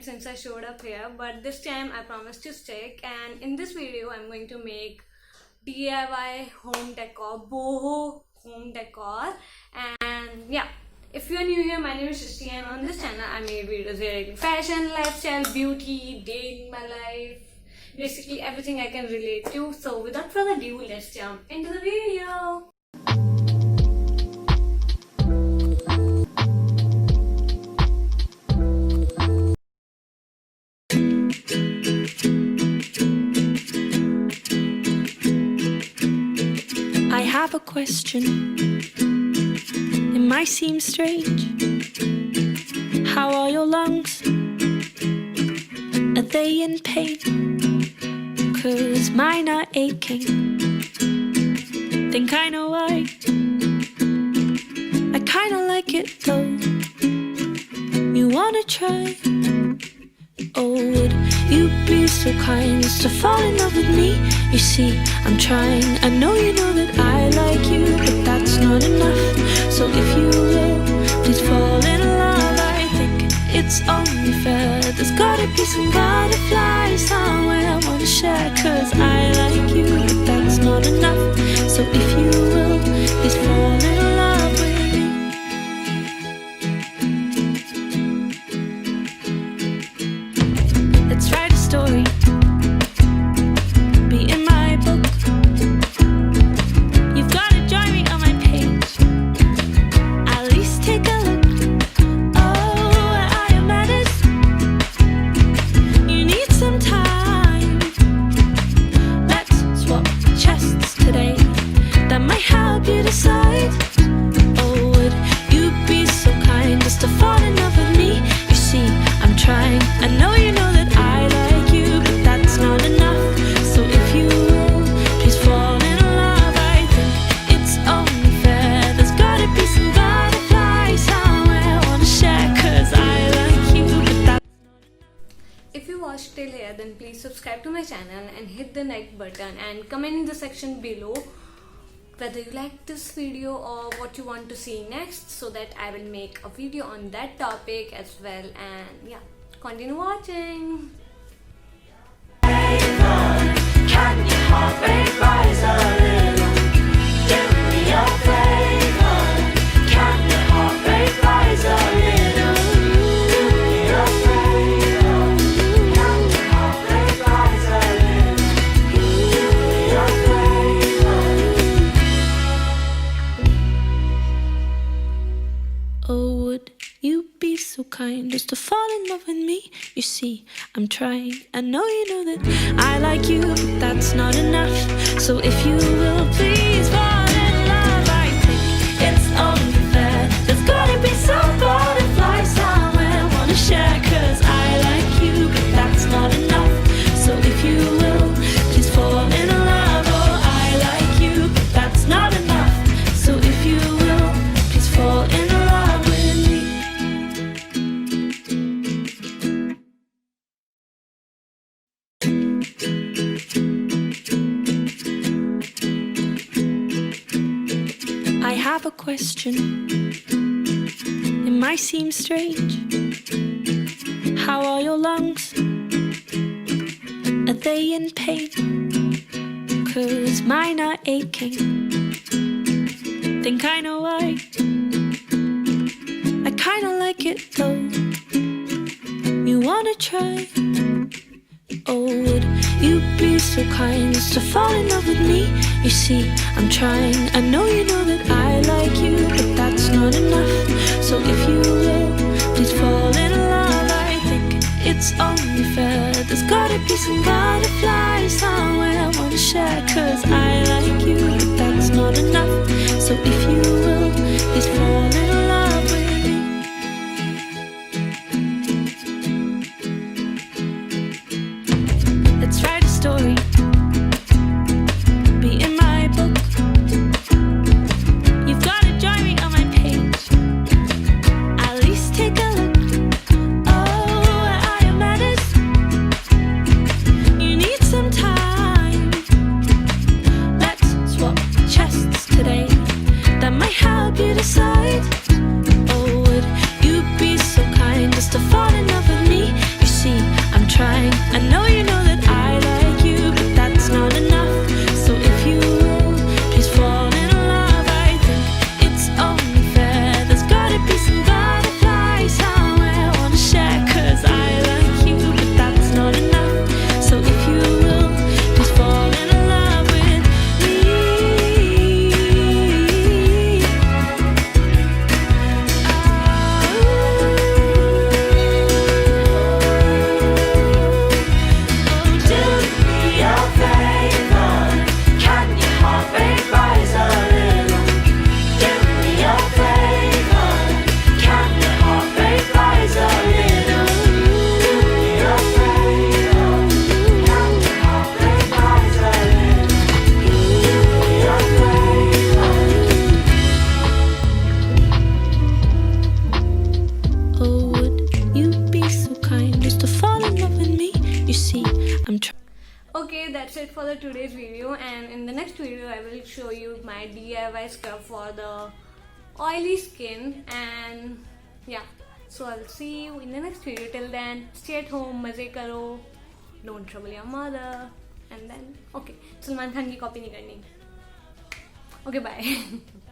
time since I showed up here, but this time I promised to stick. And in this video I'm going to make DIY home decor, boho home decor. And yeah, if you're new here, my name is Srishti, and on this channel I made videos related to fashion, lifestyle, beauty, day in my life, basically everything I can relate to. So without further ado, let's jump into the video. I have a question. It might seem strange. How are your lungs? Are they in pain? 'Cause mine are aching. Think I know why. I kinda like it though. You wanna try? Oh, would you be so kind as to fall in love with me? You see, I'm trying. I know you know that I like you, but that's not enough. So if you will, please fall in love. I think it's only fair. There's gotta be some butterflies somewhere I wanna share. 'Cause I like you, but that's not enough. So if you will, please fall in love with me. Let's write a story. Be in my book. You've gotta join me on my page. At least take a look. Oh, I am matters. You need some time. Let's swap chests today. That might help you decide. Oh, would you be so kind as to fall in love with me? You see, I'm trying. I know you know that I like you, but that's not enough. So if you will, please fall in love. I think it's only fair. There's gotta be some butterflies somewhere I wanna share. 'Cause I like you, but that's not enough. If you watched till here, then please subscribe to my channel and hit the like button, and comment in the section below whether you like this video or what you want to see next, so that I will make a video on that topic as well. And yeah, continue watching. Can your heart rate rise a little? Give me a flavor. Can your heart rate rise a little? Give me a flavor. Can your heart rate rise a little? Give me a flavor. Oh, would you be so kind as to fall in love with me? You see, I'm trying. I know you know that I like you, but that's not enough. So if you will, please fall in love. I think it's only fair. There's gotta be some butterflies somewhere I wanna share. 'Cause I like you, but that's not enough. So if you will, please fall in love. Oh, I like you, but that's not enough. So if you will, please fall in love with me. I have a question. It might seem strange. How are your lungs? Are they in pain? 'Cause mine are aching. Think I know why. I kinda like it though. You wanna try? Oh, would you be so kind as to fall in love with me? You see, I'm trying. I know you know that I like you, but that's not enough. So if you will, please fall in love. I think it's only fair. There's gotta be some butterflies somewhere I wanna share. 'Cause I like you, but that's not enough. So if you will, please fall in love with me. Let's write a story. Be in my book. You've gotta join me on my page. At least take a look. Oh, I am matters. You need some time. Let's swap chests today. That might okay, that's it for the today's video, and in the next video I will show you my DIY scrub for the oily skin. And yeah, so I'll see you in the next video. Till then, stay at home, मजे करो, don't trouble your mother, and then okay, Salman Khan की copy नहीं करनी. Okay, bye.